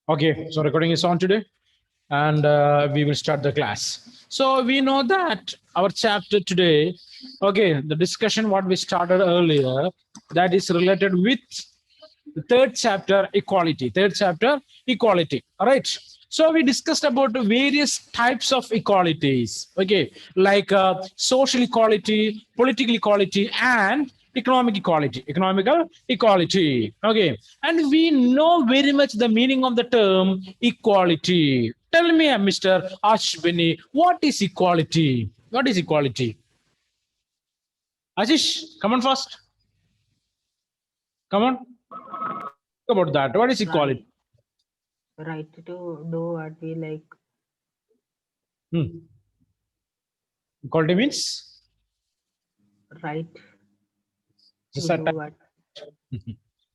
Okay, so recording is on today, and we will start the class. So we know that our chapter today, okay, the discussion what we started earlier, that is related with the third chapter, equality. Third chapter, equality. All right. So we discussed about the various types of equalities. Okay, like social equality, political equality, and economic equality. Economical equality. Okay, and we know very much the meaning of the term equality. Tell me, Mr. Ashwini, what is equality? What is equality? Ashish, come on first. Come on. About that. What is right equality? right to do what we like. Hmm. Equality means Right just to that. do what.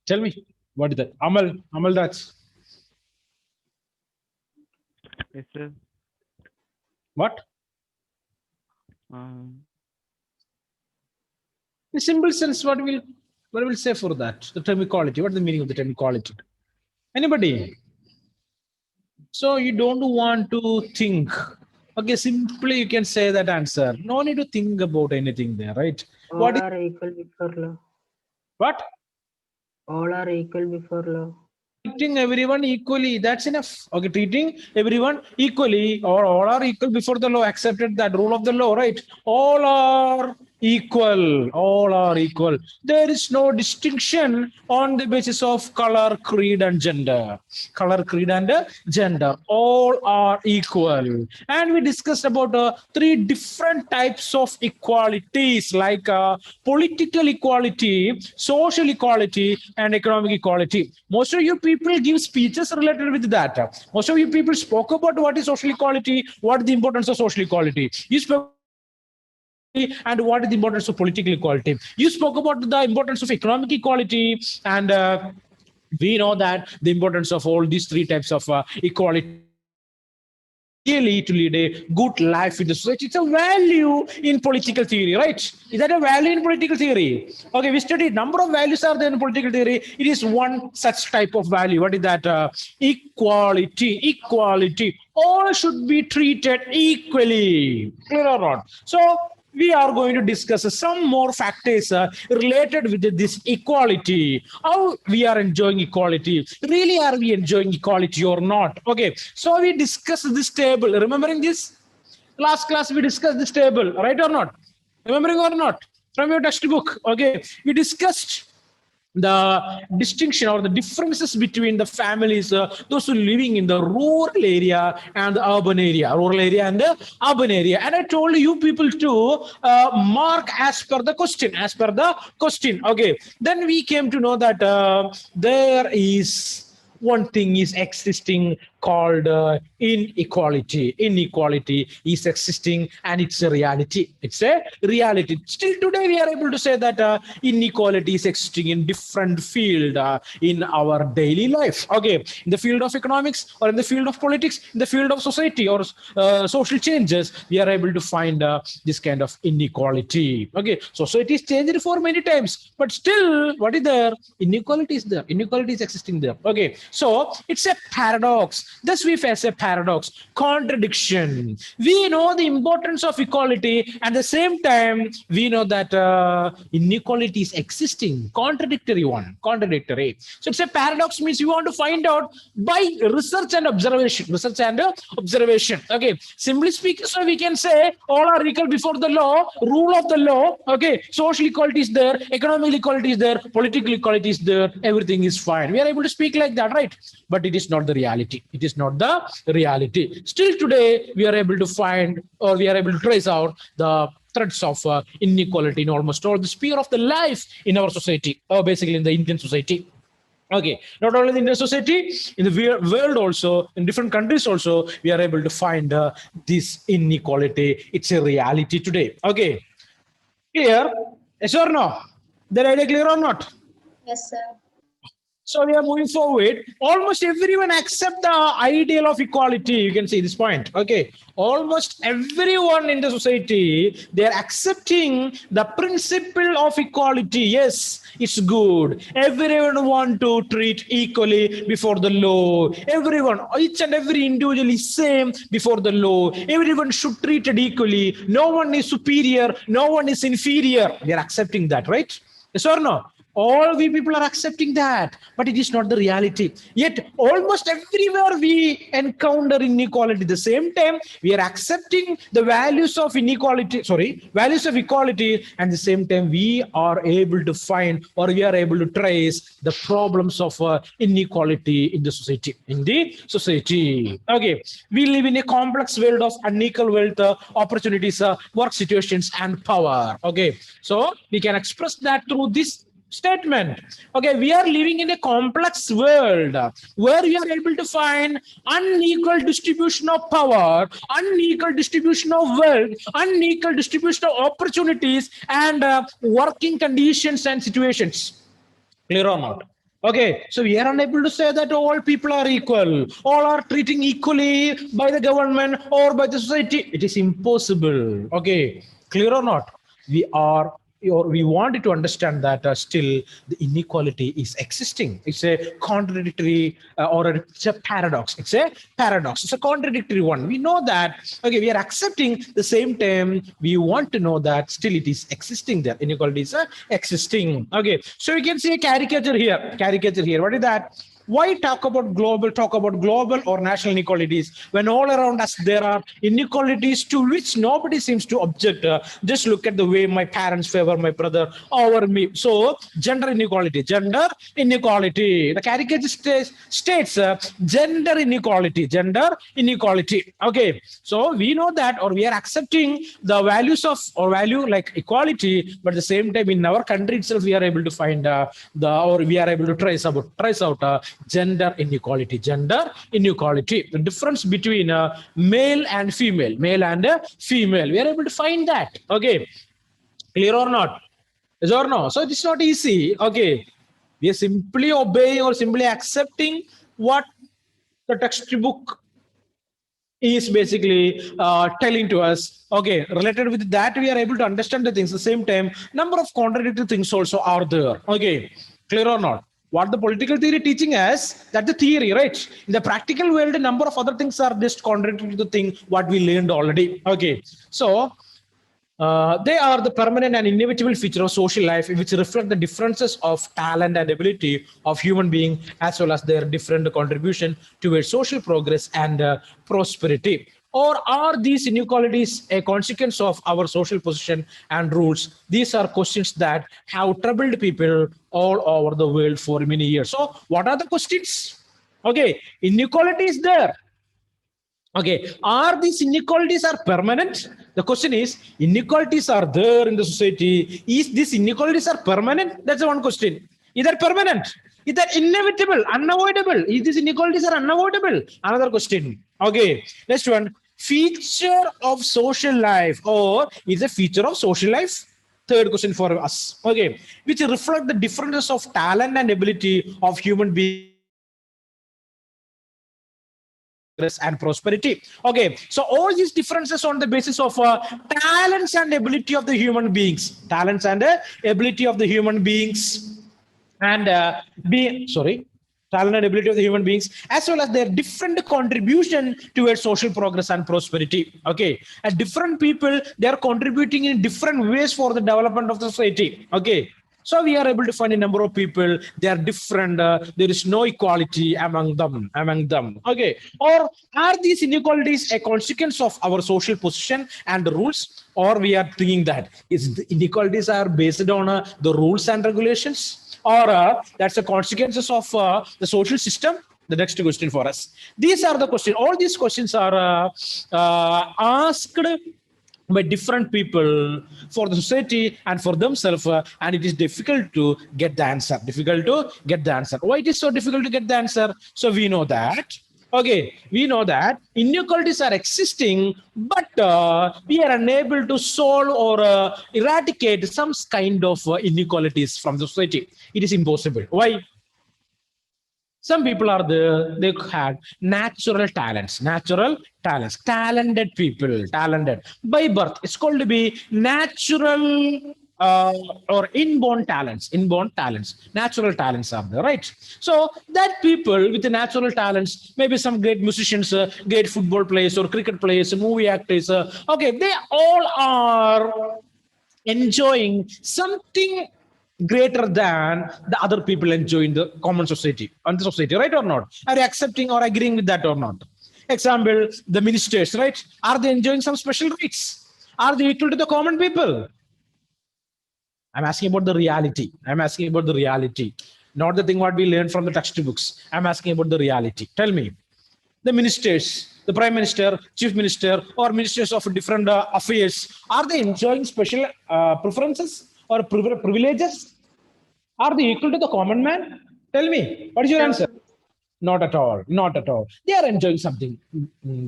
Tell me, what is that? Amal, that's Yes, sir. what? Um, In simple sense, what will say for that? The term equality. What is the meaning of the term equality? Anybody? So you don't want to think. Okay, simply you can say that answer. No need to think about anything there, right? All What is are equal before law. what? All are equal before law. Treating everyone equally. That's enough. Okay, treating everyone equally, or all are equal before the law. Accepted that rule of the law, right? All are equal. All are equal. There is no distinction on the basis of color, creed, and gender. Color, creed, and gender. All are equal. And we discussed about three different types of equalities, like political equality, social equality, and economic equality. Most of you people give speeches related with that. Most of you people spoke about what is social equality, what is the importance of social equality. You spoke and what is the importance of political equality. You spoke about the importance of economic equality, and we know that the importance of all these three types of equality really to lead a good life in the society. It's a value in political theory, right? Is that a value in political theory? Okay, we studied number of values are there in political theory. It is one such type of value. What is that? Equality. Equality. All should be treated equally. Clear or not? So we are going to discuss some more factors related with this equality. How we are enjoying equality. Really, are we enjoying equality or not? Okay, so we discussed this table. Remembering this? Last class, we discussed this table, right or not? Remembering or not? From your textbook. Okay, we discussed the distinction or the differences between the families, those who are living in the rural area and the urban area, rural area and the urban area. And I told you people to mark as per the question, as per the question. Okay, then we came to know that there is one thing is existing called inequality. Inequality is existing and it's a reality. It's a reality. Still today we are able to say that inequality is existing in different field in our daily life. Okay, in the field of economics or in the field of politics, in the field of society or social changes, we are able to find this kind of inequality. Okay, society is changed for many times, but still, what is there? Inequality is there. Inequality is existing there. Okay, so it's a paradox. Thus, we face a paradox, contradiction. We know the importance of equality, at the same time, we know that inequality is existing. Contradictory one, contradictory. So it's a paradox. Means you want to find out by research and observation. Research and observation. Okay. Simply speaking, so we can say all are equal before the law, rule of the law. Okay. Social equality is there, economic equality is there, political equality is there. Everything is fine. We are able to speak like that, right? But it is not the reality. It is not the reality. Still today, we are able to find or we are able to trace out the threats of inequality in almost all the sphere of the life in our society, or basically in the Indian society. Okay, not only in the Indian society, in the world also, in different countries also, we are able to find this inequality. It's a reality today. Okay, clear? Yes or no? The idea clear or not? Yes, sir. So we are moving forward. Almost everyone accept the ideal of equality. You can see this point. Okay. Almost everyone in the society, they are accepting the principle of equality. Yes, it's good. Everyone want to treat equally before the law. Everyone, each and every individual is same before the law. Everyone should treat it equally. No one is superior. No one is inferior. They are accepting that, right? Yes or no? All we people are accepting that, but it is not the reality. Yet, almost everywhere we encounter inequality. At the same time, we are accepting the values of inequality, values of equality, and at the same time, we are able to find or we are able to trace the problems of inequality in the society. In the society, okay, we live in a complex world of unequal wealth, opportunities, work situations, and power. Okay, so we can express that through this statement. Okay, we are living in a complex world where we are able to find unequal distribution of power, unequal distribution of wealth, unequal distribution of opportunities, and working conditions and situations. Clear or not? Okay, so we are unable to say that all people are equal, all are treating equally by the government or by the society. It is impossible. Okay, clear or not? We are, or we wanted to understand that still the inequality is existing. It's a contradictory or it's a paradox. It's a paradox. It's a contradictory one. We know that. Okay, we are accepting the same time. We want to know that still it is existing there. Inequality is existing. Okay, so we can see a caricature here. Caricature here. What is that? Why talk about global or national inequalities when all around us there are inequalities to which nobody seems to object? Just look at the way my parents favor my brother over me. So gender inequality. The caricature states gender inequality. Okay, so we know that, or we are accepting the values of or value like equality, but at the same time in our country itself we are able to find or we are able to trace out gender inequality, the difference between male and female. We are able to find that. Okay, clear or not? Yes or no? So it's not easy. Okay, we are simply obeying or simply accepting what the textbook is basically telling to us. Okay, related with that we are able to understand the things. At the same time, number of contradictory things also are there. Okay, clear or not? What the political theory teaching us, that the theory, right? In the practical world, a number of other things are just contradictory to the thing what we learned already. Okay, so they are the permanent and inevitable feature of social life, which reflect the differences of talent and ability of human being, as well as their different contribution towards social progress and prosperity. Or are these inequalities a consequence of our social position and rules? These are questions that have troubled people all over the world for many years. So, what are the questions? Okay, inequality is there. Okay, are these inequalities are permanent? The question is, inequalities are there in the society. Is these inequalities are permanent? That's the one question. Either permanent, either inevitable, unavoidable. Is these inequalities are unavoidable? Another question. Okay, next one. Feature of social life, or is a feature of social life? Third question for us. Okay, which reflect the differences of talent and ability of human beings progress and prosperity. Okay, so all these differences on the basis of talents and ability of the human beings, talents and ability of the human beings, and be sorry, talent and ability of the human beings, as well as their different contribution towards social progress and prosperity. Okay, and different people, they are contributing in different ways for the development of the society. Okay, so we are able to find a number of people. They are different. There is no equality among them. Okay. Or are these inequalities a consequence of our social position and the rules? Or we are thinking that is the inequalities are based on the rules and regulations, or that's the consequences of the social system? The next question for us. These are the questions. All these questions are asked by different people for the society and for themselves, and it is difficult to get the answer. Why it is so difficult to get the answer? So we know that. Okay, we know that inequalities are existing, but we are unable to solve or eradicate some kind of inequalities from the society. It is impossible. Why? Some people are there, they had natural talents, talented people, talented by birth. It's called to be natural or inborn talents, natural talents are there, right? So that people with the natural talents, maybe some great musicians, great football players or cricket players, movie actors, okay, they all are enjoying something greater than the other people enjoy in the common society and the society, right or not? Are you accepting or agreeing with that or not? Example, the ministers, right? Are they enjoying some special rights? Are they equal to the common people? I'm asking about the reality. I'm asking about the reality, not the thing what we learned from the textbooks. I'm asking about the reality. Tell me, the ministers, the prime minister, chief minister, or ministers of different affairs, are they enjoying special preferences or privileges? Are they equal to the common man? Tell me, what is your No. answer? Not at all. Not at all. They are enjoying something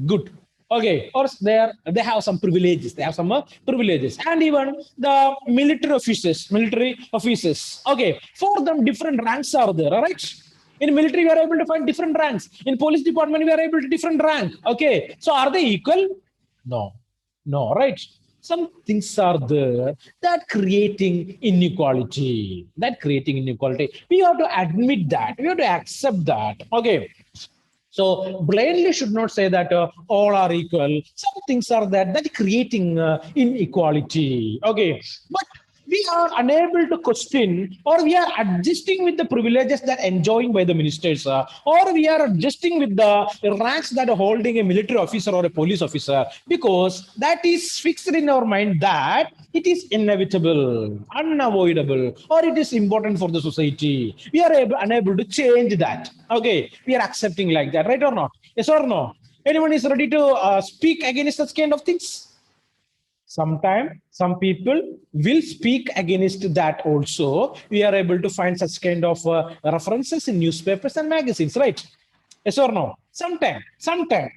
good. Okay, or they have some privileges. They have some privileges, and even the military officers. Okay, for them different ranks are there. All right. In military, we are able to find different ranks. In police department, we are able to different rank. Okay, so are they equal? No, no, right? Some things are there that creating inequality. That creating inequality. We have to admit that. We have to accept that. Okay. So blindly should not say that all are equal. Some things are that creating inequality. Okay, but we are unable to question, or we are adjusting with the privileges that enjoying by the ministers, or we are adjusting with the ranks that are holding a military officer or a police officer, because that is fixed in our mind that it is inevitable, unavoidable, or it is important for the society. We are unable to change that. Okay, we are accepting like that, right or not? Yes or no? Anyone is ready to speak against such kind of things? Sometimes some people will speak against that also. We are able to find such kind of references in newspapers and magazines, right? Yes or no? Sometime,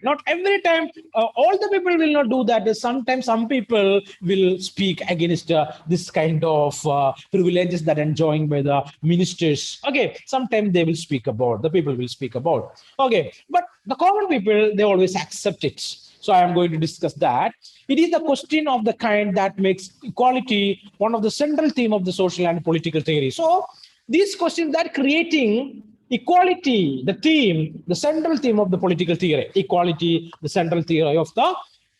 not every time. All the people will not do that. Sometimes some people will speak against this kind of privileges that enjoying by the ministers. Okay, sometimes they will speak about, the people will speak about. Okay, but the common people, they always accept it. So I am going to discuss that. It is the question of the kind that makes equality one of the central theme of the social and political theory. So these questions that creating equality, the theme, the central theme of the political theory, equality, the central theory of the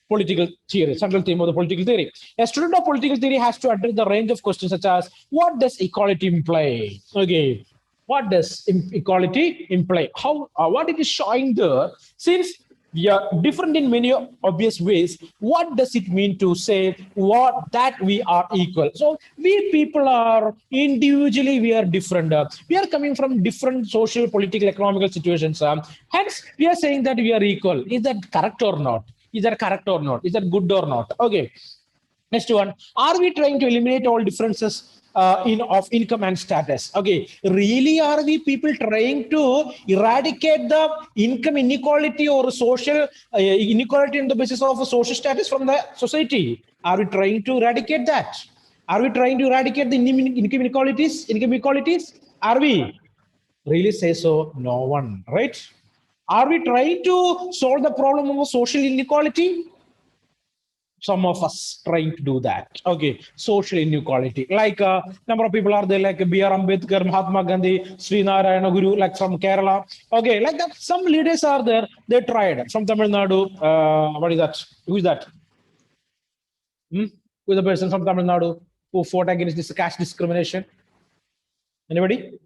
political theory, central theme of the political theory. A student of political theory has to address the range of questions such as what does equality imply? Okay, what does equality imply? How what it is showing there? Since we are different in many obvious ways, what does it mean to say what that we are equal? So we people are individually we are different. We are coming from different social, political, economical situations. Hence, we are saying that we are equal. Is that correct or not? Is that correct or not? Is that good or not? Okay. Next one, are we trying to eliminate all differences in of income and status? Okay, really are we people trying to eradicate the income inequality or social inequality on the basis of a social status from the society? Are we trying to eradicate that? Are we trying to eradicate the income inequalities? Income inequalities? Are we? Really say so? No one, right? Are we trying to solve the problem of social inequality? Some of us trying to do that. Okay, social inequality. Like number of people are there, like B.R. Ambedkar, Mahatma Gandhi, Sri Narayana Guru, like from Kerala. Okay, like that. Some leaders are there. They tried from Tamil Nadu. What is that? Who is that? Hmm? Who is the person from Tamil Nadu who fought against this caste discrimination? Anybody?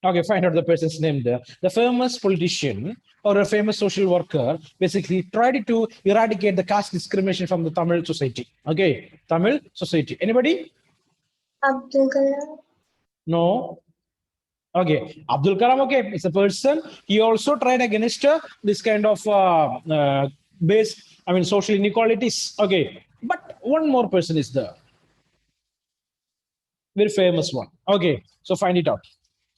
Okay, find out the person's name there. The famous politician or a famous social worker basically tried to eradicate the caste discrimination from the Tamil society. Okay, Tamil society. Anybody? Abdul Kalam. No. Okay, Abdul Kalam. Okay, it's a person. He also tried against this kind of base. I mean, social inequalities. Okay, but one more person is there. Very famous one. Okay, so find it out.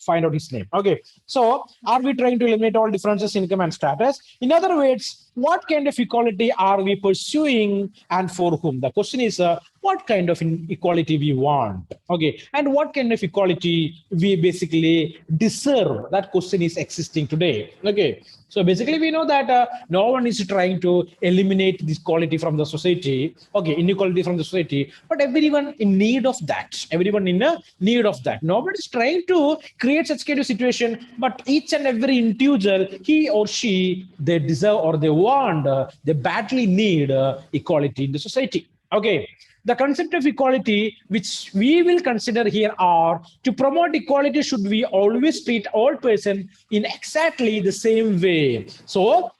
Find out his name. Okay, so are we trying to eliminate all differences in income and status? In other words, what kind of equality are we pursuing and for whom? The question is what kind of equality we want. Okay, and what kind of equality we basically deserve. That question is existing today. Okay, so basically we know that no one is trying to eliminate this quality from the society. Okay, inequality from the society, but everyone in need of that. Everyone in a need of that. Nobody is trying to create such kind of situation, but each and every individual, he or she, they deserve or they want, they badly need equality in the society. Okay, the concept of equality which we will consider here are: to promote equality, should we always treat all persons in exactly the same way. So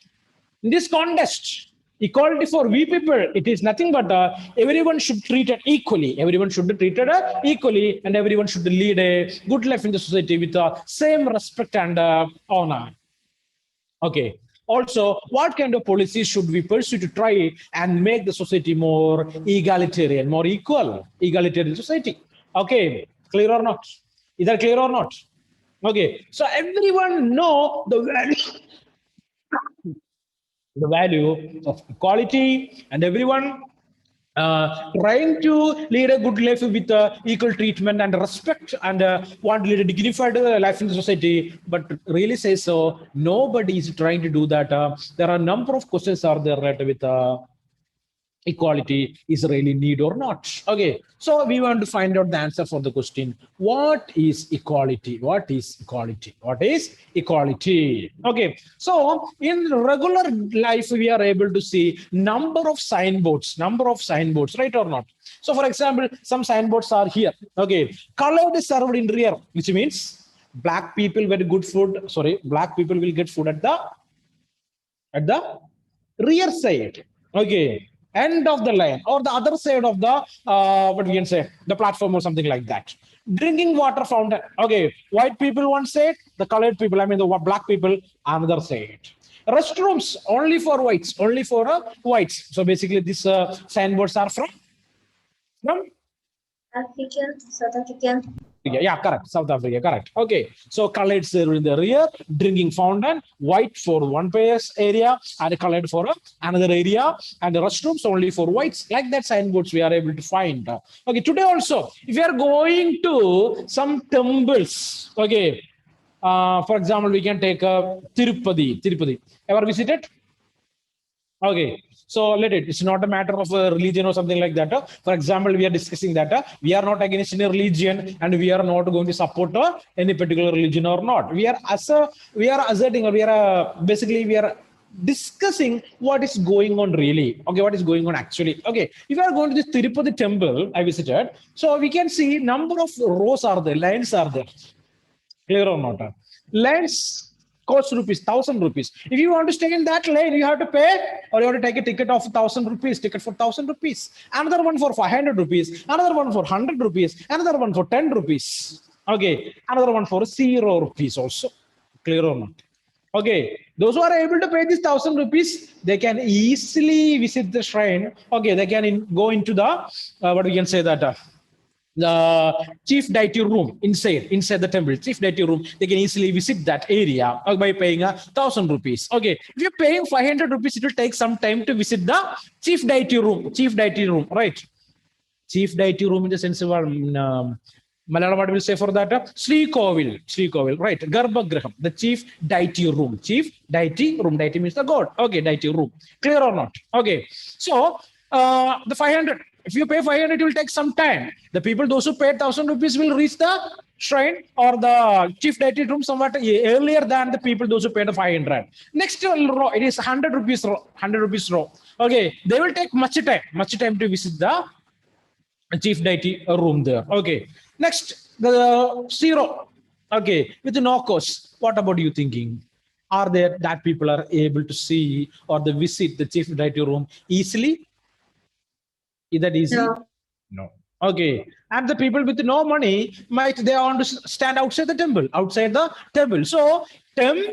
in this context, equality for we people, it is nothing but everyone should treat it equally. Everyone should be treated equally, and everyone should lead a good life in the society with same respect and honor. Okay. Also, what kind of policies should we pursue to try and make the society more egalitarian, more equal, egalitarian society? Okay, clear or not? Is that clear or not? Okay, so everyone know the value of equality, and everyone trying to lead a good life with equal treatment and respect, and want to lead a dignified life in the society, but really say so, nobody is trying to do that. There are a number of questions are there related with equality is really need or not. Okay, so we want to find out the answer for the question: what is equality? What is equality? What is equality? Okay, so in regular life we are able to see number of signboards, right or not? So for example, some signboards are here. Okay, colored is served in rear, which means black people get good food, sorry, black people will get food at the rear side. Okay, end of the line or the other side of the what we can say, the platform or something like that. Drinking water fountain. Okay, white people one side, the colored people, I mean the black people, another side. Restrooms only for whites, only for whites. So basically these signboards are from African, South African. South Africa. Yeah, correct. South Africa, correct. Okay. So colored in the rear, drinking fountain, white for one place area, and colored for another area, and the restrooms only for whites. Like that signboards we are able to find. Okay. Today also, if you are going to some temples, okay. For example, we can take Tirupati. Tirupati. Ever visited? Okay, so let it. It's not a matter of religion or something like that. For example, we are discussing that we are not against any religion, and we are not going to support any particular religion or not. We are asserting, or we are basically we are discussing what is going on really. Okay, what is going on actually. Okay, if you are going to this Tirupati temple I visited, so we can see number of rows are there, lines are there. Clear or not? Lens costs rupees, 1,000 rupees. If you want to stay in that lane, you have to pay, or you have to take a ticket of 1,000 rupees, ticket for 1,000 rupees, another one for 500 rupees, another one for 100 rupees, another one for 10 rupees. Okay, another one for 0 rupees also. Clear or not? Okay, those who are able to pay this 1,000 rupees, they can easily visit the shrine. Okay, they can go into the what we can say that the chief deity room inside the temple, chief deity room. They can easily visit that area by paying 1,000 rupees. Okay, if you're paying 500 rupees, it will take some time to visit the chief deity room, right? Chief deity room in the sense of Malayalam, what will say for that? Sri Kovil, right? Garbhagraham, the chief deity room. Deity means the god. Okay, deity room. Clear or not? Okay. So the 500. If you pay 500, it will take some time. The people, those who paid 1,000 rupees, will reach the shrine or the chief deity room somewhat earlier than the people, those who paid the 500. Next row, it is 100 rupees row. 100 rupees row. Okay, they will take much time to visit the chief deity room there. Okay. Next, the zero. Okay, with no cost. What about you thinking? Are there that people are able to see or they visit the chief deity room easily? Is that easy? No. No. Okay. And the people with no money might they want to stand outside the temple, So in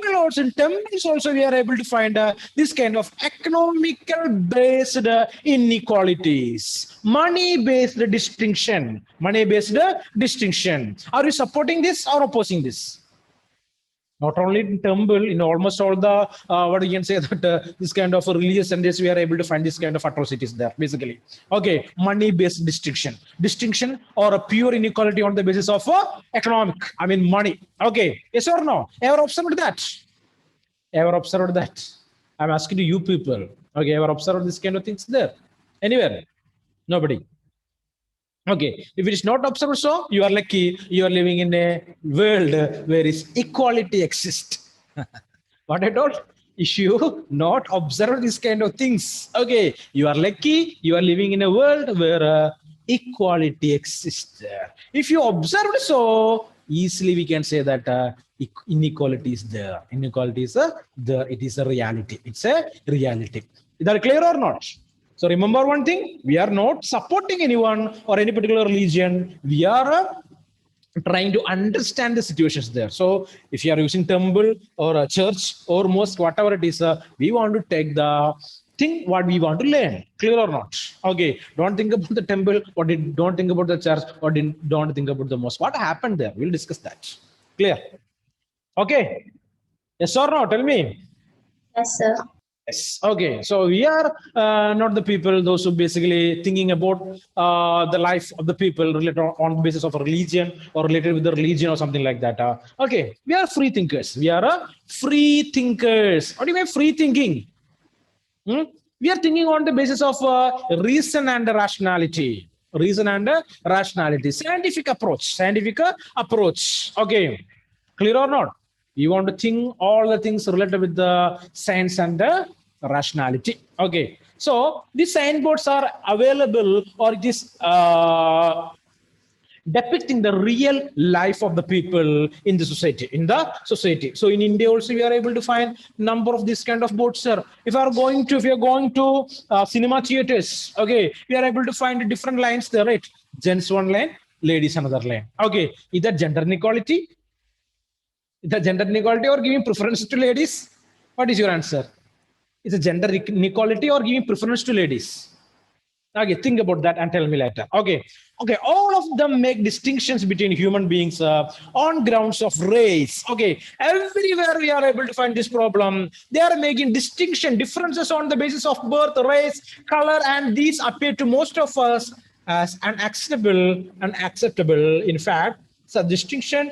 temples also we are able to find this kind of economical based inequalities, money based distinction. Are you supporting this or opposing this? Not only in temple, in almost all the what you can say that this kind of religious centers we are able to find this kind of atrocities there basically. Okay, money based distinction or a pure inequality on the basis of economic, I mean money. Okay, yes or no, ever observed that? Ever observed that? I'm asking to you people. Okay, ever observed this kind of things there anywhere? Nobody. Okay, if it is not observed, so you are lucky. You are living in a world where is equality exists. What I told? If you not observe this kind of things, okay, you are lucky. You are living in a world where equality exists. If you observe it, so easily we can say that inequality is there. Inequality is there. It is a reality. It's a reality. Is that clear or not? So remember one thing, we are not supporting anyone or any particular religion. We are trying to understand the situations there. So if you are using temple or a church or mosque, whatever it is, we want to take the thing what we want to learn. Clear or not? Okay. Don't think about the temple or don't think about the church or don't think about the mosque. What happened there? We'll discuss that. Clear? Okay. Yes or no? Tell me. Yes, sir. Yes. Okay. So we are not the people, those who basically thinking about the life of the people related on the basis of a religion or related with the religion or something like that. Okay. We are free thinkers. We are free thinkers. What do you mean free thinking? Hmm? We are thinking on the basis of reason and rationality. Reason and rationality. Scientific approach. Scientific approach. Okay. Clear or not? You want to think all the things related with the science and the rationality. Okay. So these signboards are available or it is depicting the real life of the people in the society. So in India also we are able to find number of this kind of boards, sir. If you are going to cinema theaters, okay, we are able to find different lines there, right? Gents one lane, ladies another lane. Okay, is that gender inequality? Is that gender inequality or giving preference to ladies? What is your answer? Is it gender inequality or giving preference to ladies? Okay, think about that and tell me later. Okay, okay. All of them make distinctions between human beings on grounds of race. Okay, everywhere we are able to find this problem. They are making differences on the basis of birth, race, color, and these appear to most of us as unacceptable. In fact, such distinction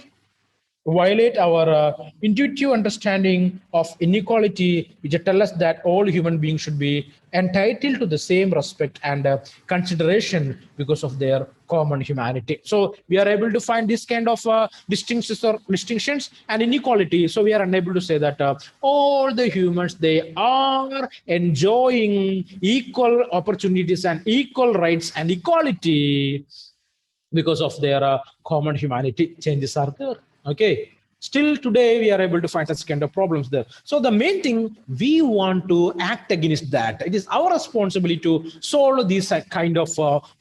violate our intuitive understanding of inequality, which tell us that all human beings should be entitled to the same respect and consideration because of their common humanity. So we are able to find this kind of distinctions and inequality. So we are unable to say that all the humans, they are enjoying equal opportunities and equal rights and equality because of their common humanity. Changes are there. Okay. Still today, we are able to find such kind of problems there. So the main thing, we want to act against that. It is our responsibility to solve these kind of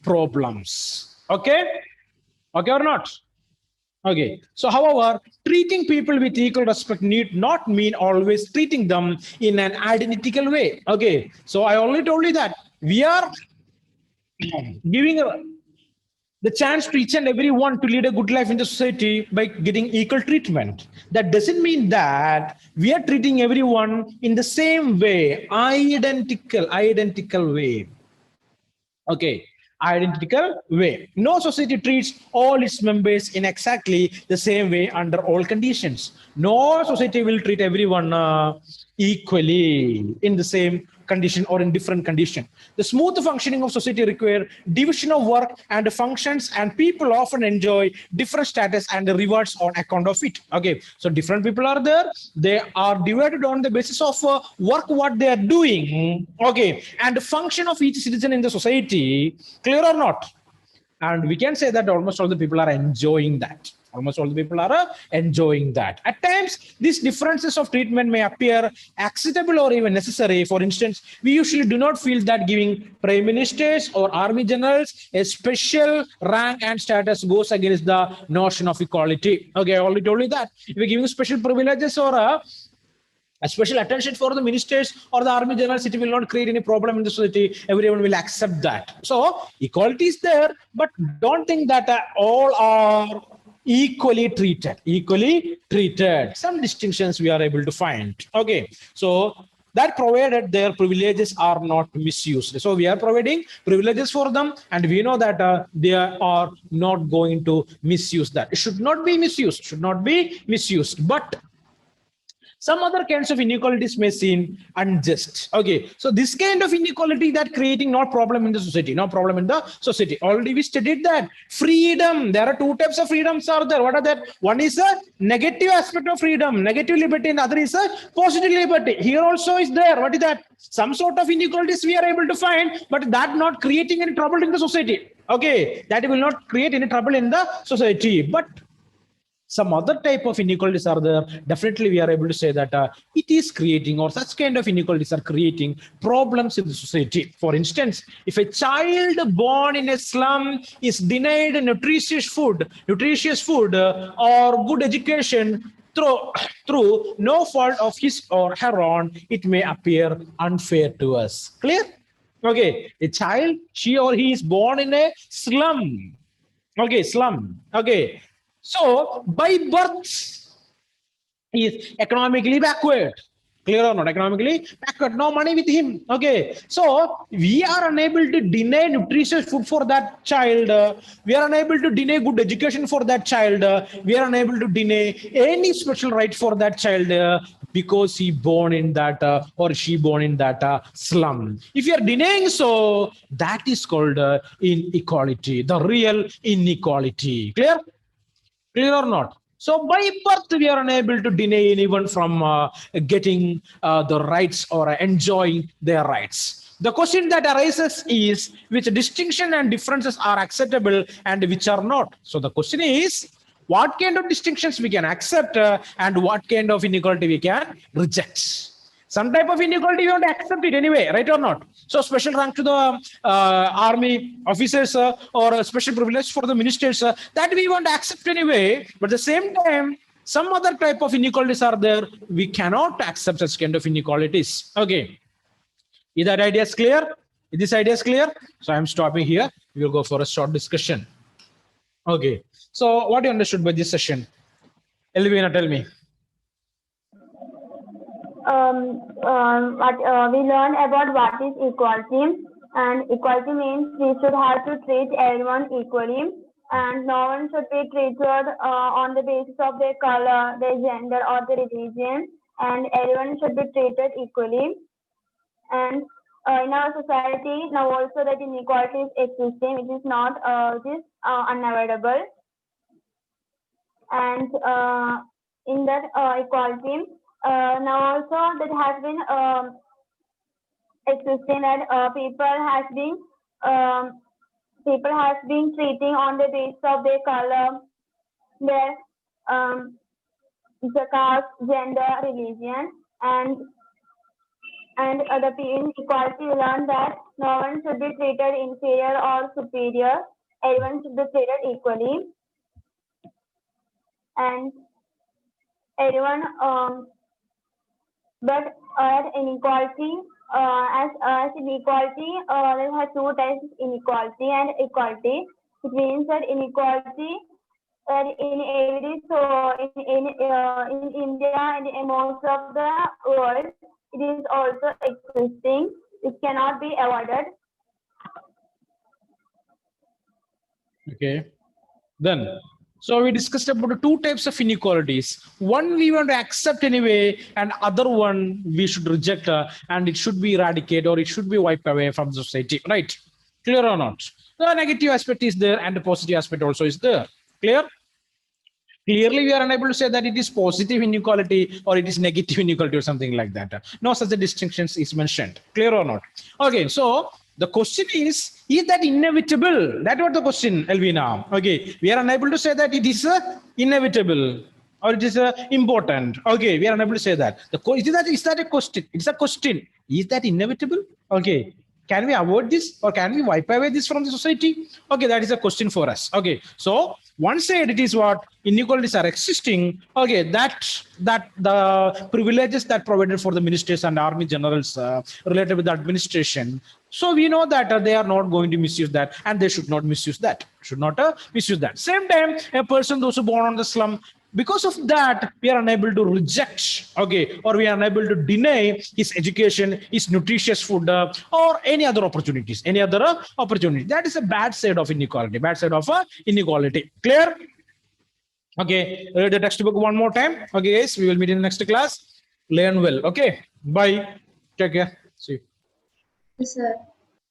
problems. Okay. Okay or not? Okay. So, however, treating people with equal respect need not mean always treating them in an identical way. Okay. So I already told you that we are giving the chance to each and everyone to lead a good life in the society by getting equal treatment. That doesn't mean that we are treating everyone in the same way, identical way. Okay, identical way. No society treats all its members in exactly the same way under all conditions. No society will treat everyone equally in the same condition or in different condition. The smooth functioning of society require division of work and functions, and people often enjoy different status and rewards on account of it. Okay, so different people are there. They are divided on the basis of work what they are doing. Okay, and the function of each citizen in the society. Clear or not? And we can say that almost all the people are enjoying that. Almost all the people are enjoying that. At times, these differences of treatment may appear acceptable or even necessary. For instance, we usually do not feel that giving prime ministers or army generals a special rank and status goes against the notion of equality. Okay, I already told you that. If we're giving special privileges or a special attention for the ministers or the army generals, it will not create any problem in the society. Everyone will accept that. So equality is there, but don't think that all are equally treated. Equally treated. Some distinctions we are able to find. Okay, so that provided their privileges are not misused. So we are providing privileges for them, and we know that they are not going to misuse that. It should not be misused. Should not be misused. But some other kinds of inequalities may seem unjust. Okay, so this kind of inequality that creating no problem in the society, no problem in the society. Already we studied that freedom. There are two types of freedoms are there. What are that? One is a negative aspect of freedom, negative liberty, and other is a positive liberty. Here also is there. What is that? Some sort of inequalities we are able to find, but that not creating any trouble in the society. Okay, that will not create any trouble in the society. But some other type of inequalities are there. Definitely we are able to say that it is creating, or such kind of inequalities are creating problems in the society. For instance, if a child born in a slum is denied nutritious food or good education through no fault of his or her own, it may appear unfair to us. Clear? Okay, a child, she or he is born in a slum. Okay, slum. Okay, so by birth, he is economically backward. Clear or not? Economically backward. No money with him. Okay. So we are unable to deny nutritious food for that child. We are unable to deny good education for that child. We are unable to deny any special right for that child because he born in that or she born in that slum. If you are denying so, that is called inequality, the real inequality. Clear? Clear or not? So by birth, we are unable to deny anyone from getting the rights or enjoying their rights. The question that arises is which distinction and differences are acceptable and which are not. So the question is what kind of distinctions we can accept and what kind of inequality we can reject. Some type of inequality, you want to accept it anyway, right or not? So special rank to the army officers or a special privilege for the ministers, that we want to accept anyway. But at the same time, some other type of inequalities are there. We cannot accept such kind of inequalities. Okay. Is that idea clear? Is this idea clear? So I'm stopping here. We will go for a short discussion. Okay. So what you understood by this session? Elvina, tell me. We learned about what is equality, and equality means we should have to treat everyone equally, and no one should be treated on the basis of their color, their gender, or their religion, and everyone should be treated equally. And in our society now also that inequality is existing, it is not unavoidable, and in that equality. Now also that has been existing that people has been treating on the basis of their color, their the caste, gender, religion, and the inequality we learn that no one should be treated inferior or superior. Everyone should be treated equally, and everyone but inequality, as inequality, there are two types of inequality and equality. It means that inequality in every in India and in most of the world, it is also existing. It cannot be avoided. Okay. Then, so we discussed about the two types of inequalities. One we want to accept anyway, and other one we should reject, and it should be eradicated or it should be wiped away from the society. Right? Clear or not? The negative aspect is there, and the positive aspect also is there. Clear? Clearly, we are unable to say that it is positive inequality or it is negative inequality or something like that. No such a distinctions is mentioned. Clear or not? Okay, so the question is that inevitable? That was the question, Elvina. Okay, we are unable to say that it is inevitable or it is important. Okay, we are unable to say that. Is that a question? It's a question. Is that inevitable? Okay. Can we avoid this, or can we wipe away this from the society? Okay, that is a question for us. Okay, so one side it is what inequalities are existing. Okay, that the privileges that provided for the ministers and army generals related with the administration. So we know that they are not going to misuse that, and they should not misuse that. Should not misuse that. Same time, a person those who born on the slum, because of that we are unable to reject, okay, or we are unable to deny his education, his nutritious food, or any other opportunities, opportunity. That is a bad side of inequality, bad side of inequality. Clear? Okay, read the textbook one more time. Okay guys, we will meet in the next class. Learn well. Okay, bye, take care, see you. Yes, sir.